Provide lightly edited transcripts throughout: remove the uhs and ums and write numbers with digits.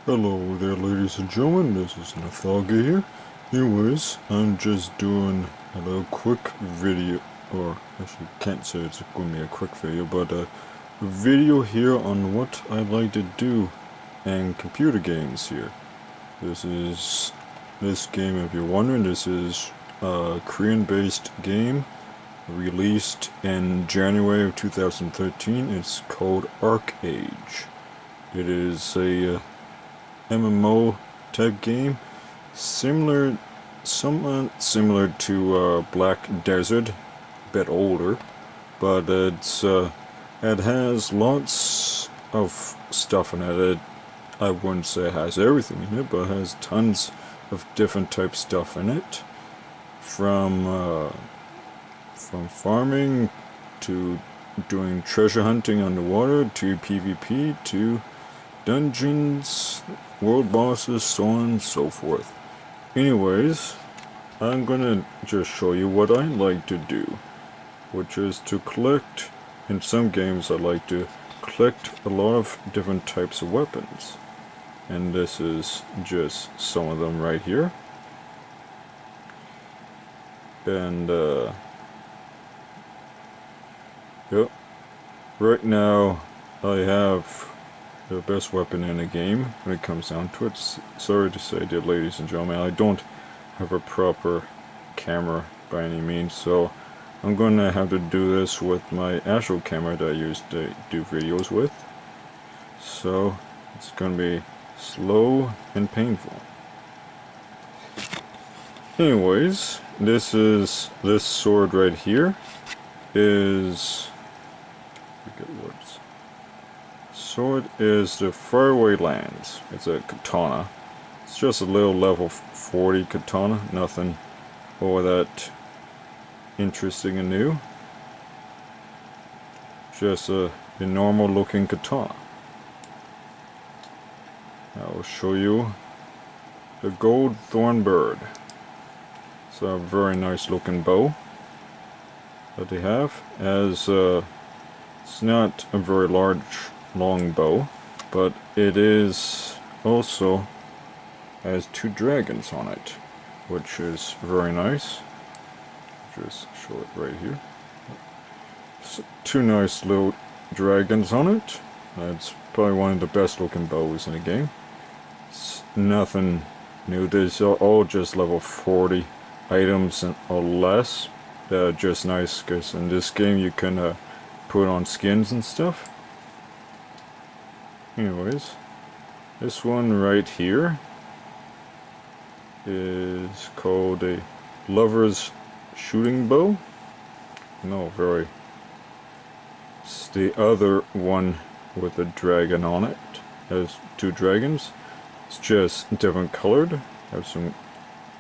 Hello there, ladies and gentlemen, this is Nathalga here. Anyways, I'm just doing a little quick video, or actually can't say it's going to be a quick video, but a video here on what I like to do in computer games here. This game, if you're wondering, this is a Korean-based game released in January of 2013. It's called Archeage. It is a MMO type game, somewhat similar to Black Desert, a bit older, but it has lots of stuff in it. I wouldn't say it has everything in it, but it has tons of different type stuff in it, from farming to doing treasure hunting underwater to PvP to dungeons, world bosses, so on and so forth. Anyways, I'm gonna just show you what I like to do, which is to collect. In some games I like to collect a lot of different types of weapons, and this is just some of them right here. And yep, right now I have the best weapon in the game when it comes down to it. Sorry to say, dear ladies and gentlemen, I don't have a proper camera by any means, so I'm gonna have to do this with my actual camera that I used to do videos with. So it's gonna be slow and painful. Anyways, this sword right here is, sword is the Faraway Lands. It's a katana. It's just a little level 40 katana, nothing all that interesting and new. Just a normal looking katana. I will show you the Gold Thorn Bird. It's a very nice looking bow that they have. It's not a very long bow, but it is also has two dragons on it, which is very nice. Just show it right here. So, two nice little dragons on it. It's probably one of the best looking bows in the game. It's nothing new. These are all just level 40 items or less. They're just nice because in this game you can put on skins and stuff. Anyways, this one right here is called a Lover's Shooting Bow. No, very. It's the other one with a dragon on it. Has two dragons. It's just different colored. Have some,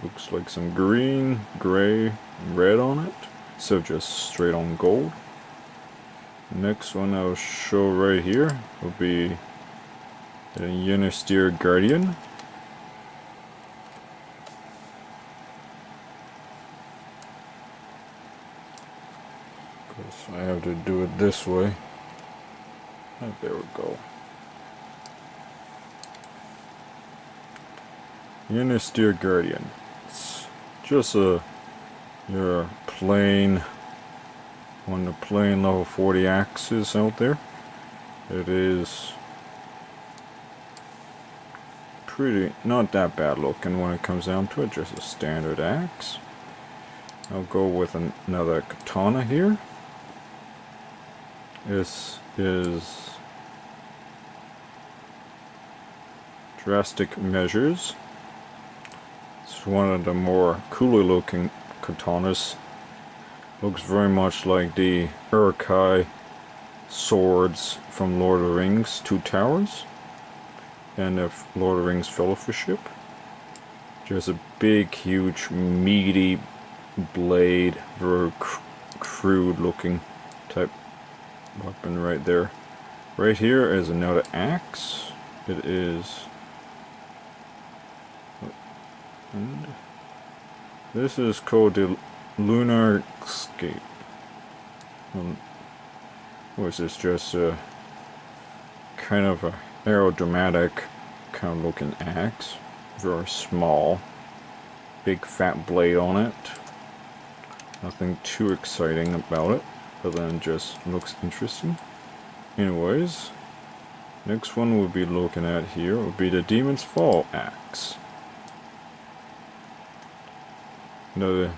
looks like some green, gray, and red on it. So just straight on gold. Next one I'll show right here will be the Unisteer Guardian. Of course, I have to do it this way. Oh, there we go. Unisteer Guardian. It's just your plain, one of the plain level 40 axes out there. It is pretty, not that bad looking when it comes down to it, just a standard axe. I'll go with another katana here. This is Drastic Measures. It's one of the more cooler looking katanas. Looks very much like the archeage swords from Lord of the Rings Two Towers and the Lord of the Rings Fellowship. Just a big, huge, meaty blade, very crude looking type weapon right there. Right here is another axe. It is, and this is called the Lunar Escape. Or is this just a kind of a aerodramatic kind of looking axe. Very small. Big fat blade on it. Nothing too exciting about it, but then just looks interesting. Anyways, next one we'll be looking at here would be the Demon's Fall axe. Another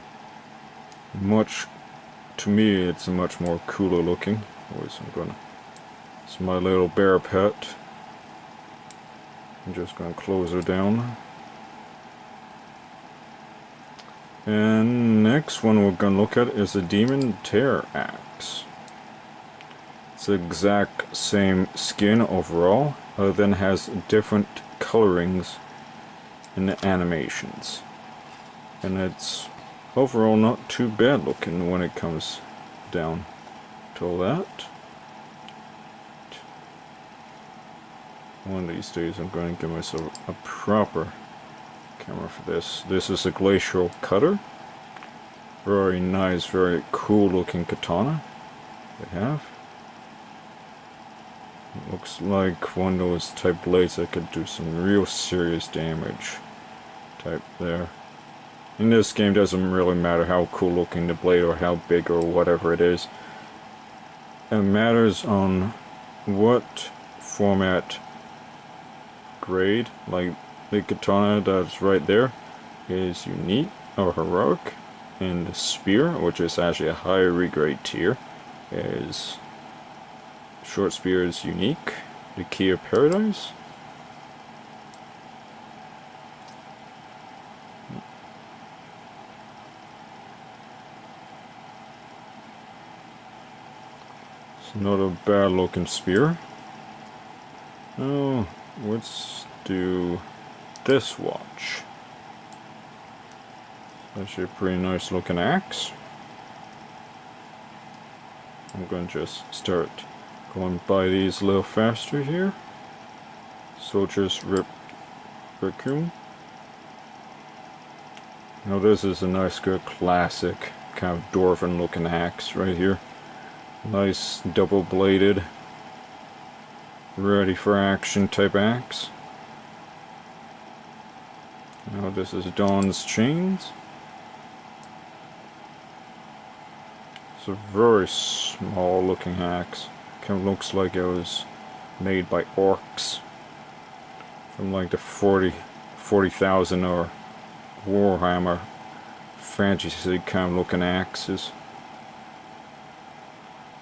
to me it's a much more cooler looking. It's my little bear pet. I'm just gonna close her down. And next one we're gonna look at is the Demon Tear axe. It's the exact same skin overall, other than has different colorings in the animations. And it's overall not too bad looking when it comes down to all that. One of these days I'm going to give myself a proper camera for this. This is a glacial cutter. Very nice, very cool looking katana they have. It looks like one of those type blades that could do some real serious damage type there. In this game, doesn't really matter how cool looking the blade or how big or whatever it is. It matters on what format grade, like the katana that's right there is unique or heroic, and the spear, which is actually a higher regrade tier, is short spear is unique. The key of paradise. It's not a bad looking spear. Oh, let's do this watch. It's actually a pretty nice looking axe. I'm going to just start going by these a little faster here. Soldier's Raccoon. Now this is a nice good classic kind of dwarven looking axe right here. Nice double bladed, ready for action type axe. Now this is Dawn's Chains. It's a very small looking axe. Kind of looks like it was made by orcs from like the 40,000 or Warhammer fantasy kind of looking axes.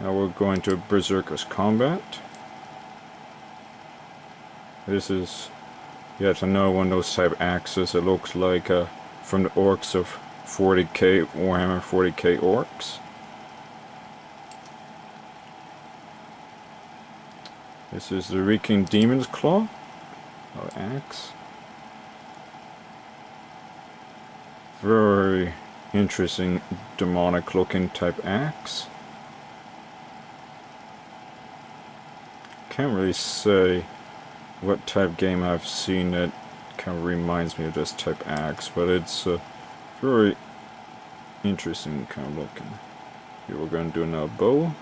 Now we're going to Berserker's Combat. This is yet another one of those type axes. It looks like from the orcs of 40k, Warhammer 40k orcs. This is the Reeking Demon's Claw, or axe. Very interesting demonic looking type axe. Can't really say what type game I've seen that kind of reminds me of this type axe, but it's very interesting kind of looking. Here we're going to do another bow.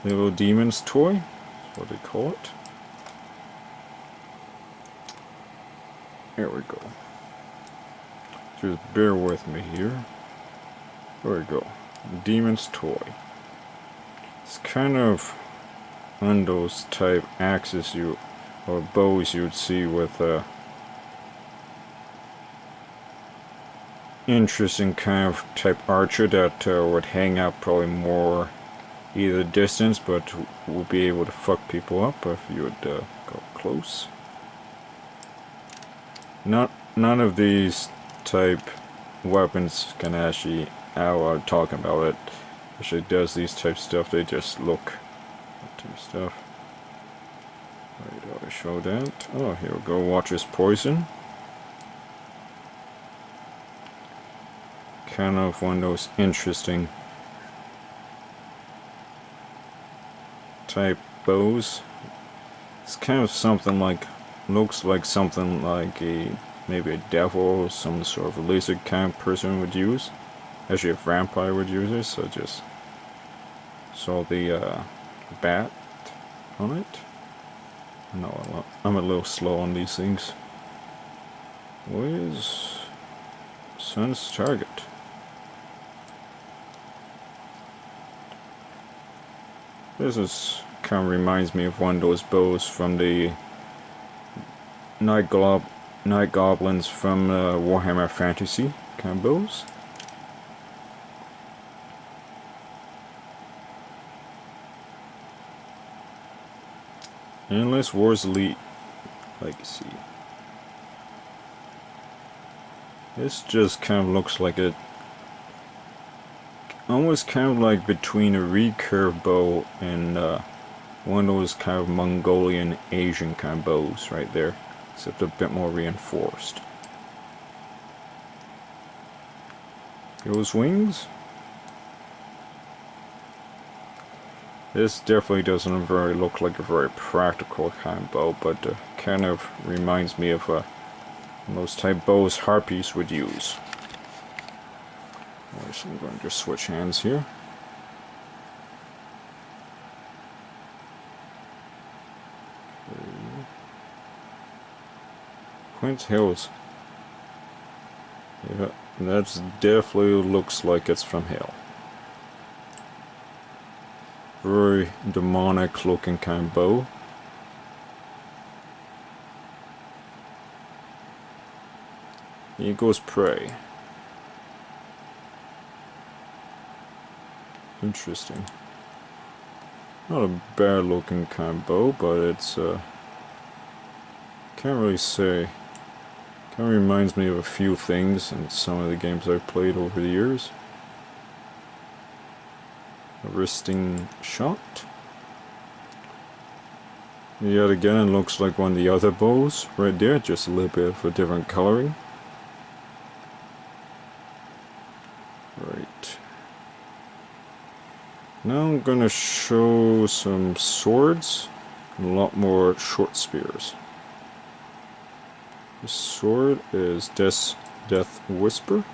Little demon's toy, that's what they call it. There we go. Just bear with me here. There we go. Demon's toy. It's kind of one of those type axes or bows you would see with interesting kind of type archer that would hang out probably more either distance, but will be able to fuck people up if you would go close. None of these type weapons can actually, I'm talking about it, actually does these type stuff. They just look type stuff. Wait, do I show that? Oh, here we go. Watcher's Poison. Kind of one of those interesting type bows. It's kind of something like, looks like something like maybe a devil or some sort of lizard kind of person would use. Actually a vampire would use it, so just saw the bat on it. No, I'm a little slow on these things. Where's Sun's target? This is kind of reminds me of one of those bows from the Night Goblins from Warhammer Fantasy kind of bows. Endless Wars Elite Legacy. This just kind of looks like it. Almost kind of like between a recurve bow and one of those kind of Mongolian Asian kind of bows right there, except a bit more reinforced. Those wings. This definitely doesn't look like a very practical kind of bow, but kind of reminds me of those type bows harpies would use. So I'm going to just switch hands here. Quint Hills. Yeah, that definitely looks like it's from hell. Very demonic looking kind of bow. Eagle's Prey. Interesting. Not a bad looking kind of bow, but it's can't really say. Kind of reminds me of a few things in some of the games I've played over the years. A wristing shot. Yet again, it looks like one of the other bows right there, just a little bit of a different coloring. Right. Now I'm gonna show some swords and a lot more short spears. This sword is Death Whisper.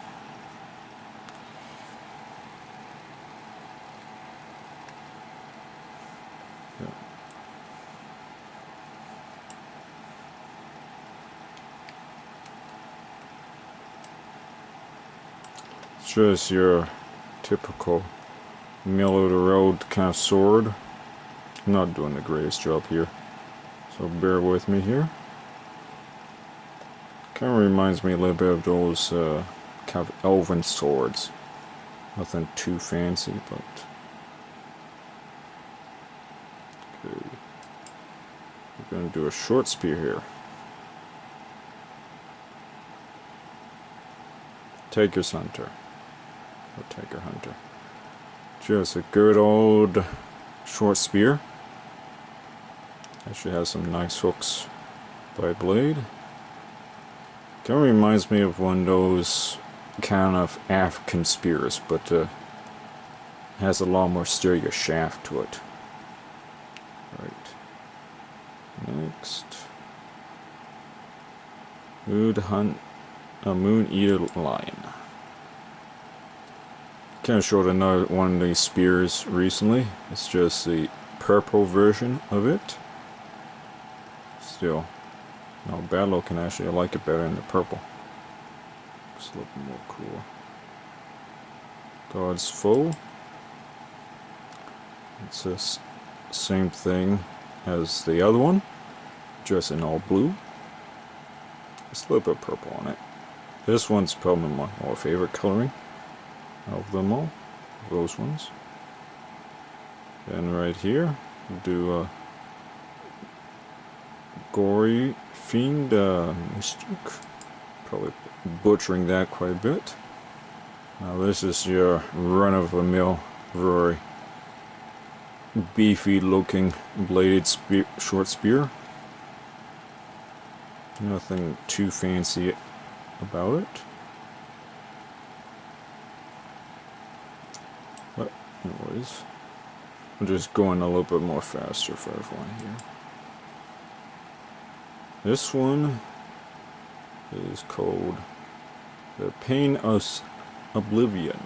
Yeah. It's just your typical middle of the road kind of sword. I'm not doing the greatest job here, so bear with me here. Kind of reminds me a little bit of those kind of elven swords. Nothing too fancy, but okay. We're gonna do a short spear here. Taker's Hunter. Or Taker Hunter. Just a good old short spear. Actually has some nice hooks by blade. Kind of reminds me of one of those kind of African spears, but has a lot more sturdier shaft to it. Right. Next. Moon Eater Lion. Kind of showed another one of these spears recently. It's just the purple version of it. Still, no bad looking. Actually, I like it better in the purple. It's a little bit more cool. God's Foe. It's the same thing as the other one, just in all blue. It's a little bit purple on it. This one's probably my more favorite coloring of them all, those ones. And right here, we'll do a Gory Fiend Mystic. Probably butchering that quite a bit. Now this is your run-of-the-mill, very beefy looking bladed short spear. Nothing too fancy about it. But anyways, I'm just going a little bit more faster for everyone here. This one is called The Pain of Oblivion.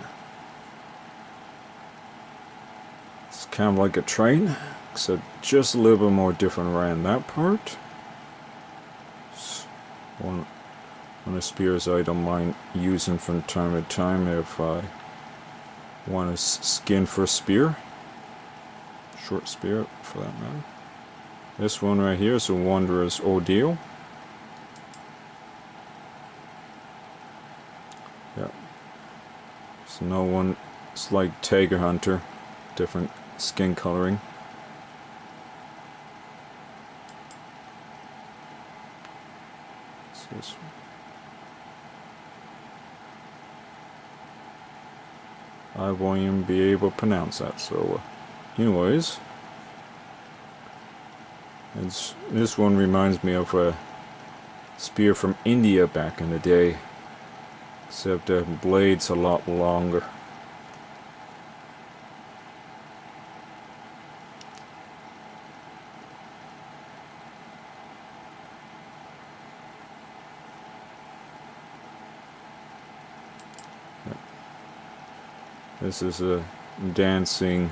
It's kind of like a train. except just a little bit more different around that part. One of the spears I don't mind using from time to time if I want a skin for a spear. Short spear for that matter. This one right here is a Wanderer's Ordeal. Yeah. So no one, it's like Tiger Hunter, different skin coloring. What's this one? I won't even be able to pronounce that, so anyways, this one reminds me of a spear from India back in the day, except the blade's a lot longer. This is a dancing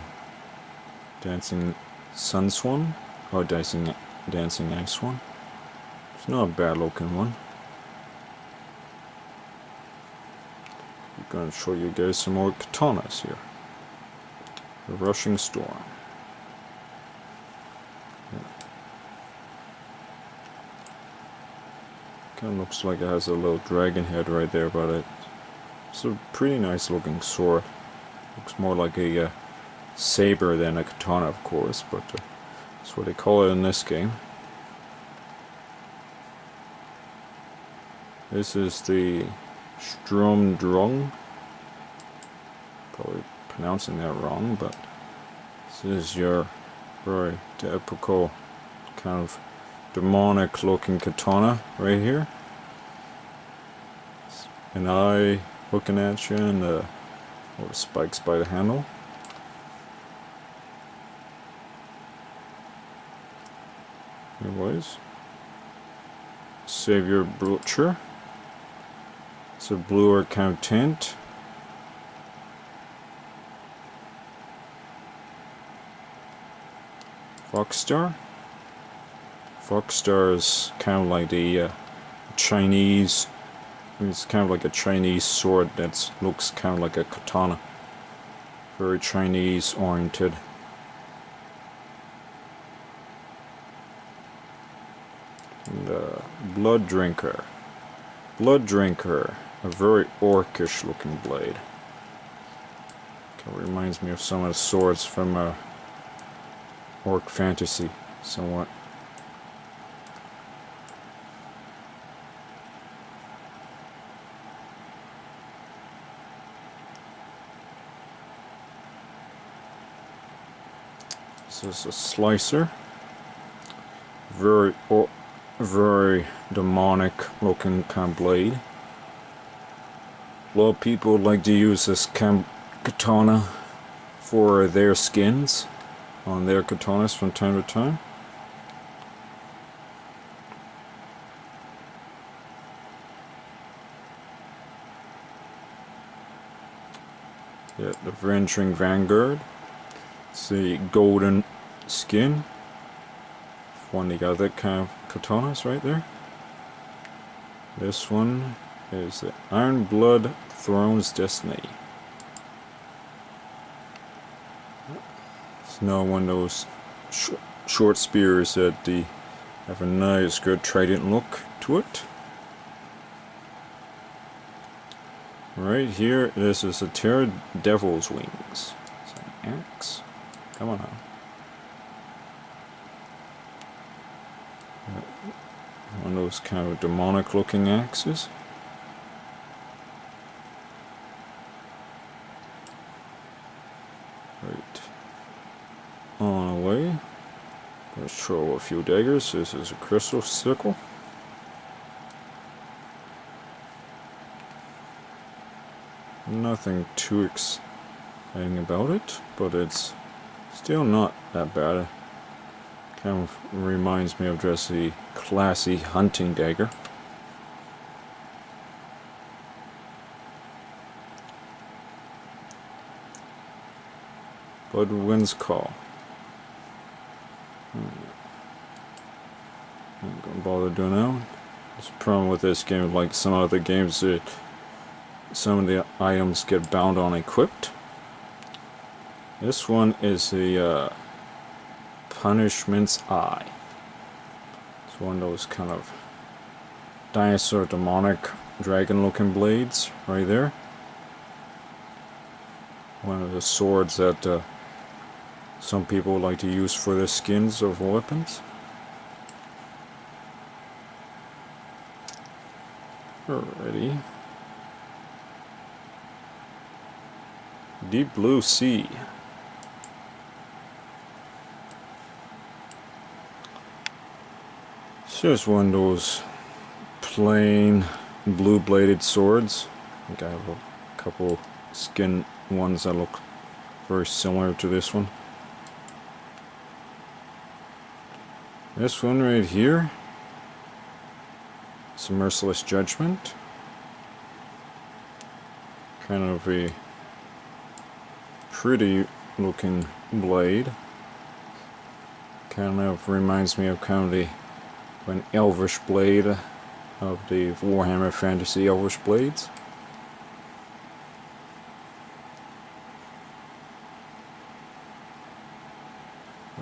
sun swan, or dancing ice swan. It's not a bad looking one. I'm going to show you guys some more katanas here. The Rushing Storm. Yeah. Kind of looks like it has a little dragon head right there, but it's a pretty nice looking sword. Looks more like a saber than a katana, of course, but that's what they call it in this game. This is the Stromdrung. Probably pronouncing that wrong, but this is your very typical kind of demonic looking katana right here. An eye looking at you and the spikes by the handle. Anyways, Savior Butcher. It's a bluer kind of tint. Foxstar. Foxstar is kind of like the Chinese. It's kind of like a Chinese sword that looks kind of like a katana. Very Chinese oriented. And Blood Drinker. Blood Drinker, a very orcish looking blade. Kind of reminds me of some of the swords from Orc Fantasy, somewhat. This is a slicer. Very demonic looking kind of blade. A lot of people like to use this kind of katana for their skins on their katanas from time to time. Yeah, the Venturing Vanguard. It's the golden skin. One they got that kind of katanas right there. This one is the Iron Blood Throne's Destiny. It's another one of those short spears that have a nice, good trident look to it. Right here, this is a Terra Devil's Wings. It's an axe. Come on now. One of those kind of demonic looking axes. Right. On the way. Let's throw a few daggers. This is a crystal sickle. Nothing too exciting about it, but it's still not that bad. Kind of reminds me of just a classy hunting dagger. Bloodwind's Call. I'm gonna bother doing that. There's a problem with this game, like some other games, some of the items get bound on equipped. This one is the Punishment's Eye. It's one of those kind of dinosaur demonic dragon looking blades right there. One of the swords that some people like to use for the skins of weapons. Alrighty. Deep Blue Sea. It's just one of those plain blue bladed swords. I think I have a couple skin ones that look very similar to this one. This one right here, it's a Merciless Judgment. Kind of a pretty looking blade. Kind of reminds me of an elvish blade of the Warhammer Fantasy Elvish blades.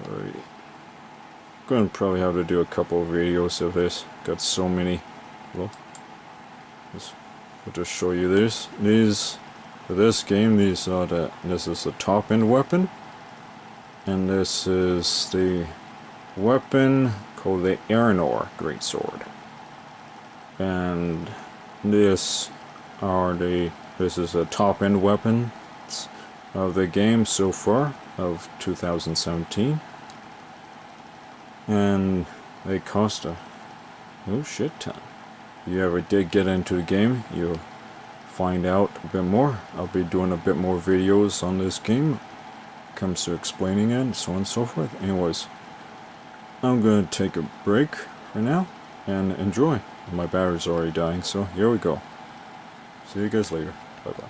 Alright. Going to probably have to do a couple of videos of this. Got so many. Well, I'll just show you this. For this game, this is the top end weapon, and this is the weapon called the Aranor Greatsword. And this is the top end weapons of the game so far of 2017. And they cost a shit ton. If you ever did get into the game, you'll find out a bit more. I'll be doing a bit more videos on this game. Comes to explaining it, and so on and so forth. Anyways, I'm going to take a break for now and enjoy. My battery's already dying, so here we go. See you guys later. Bye bye.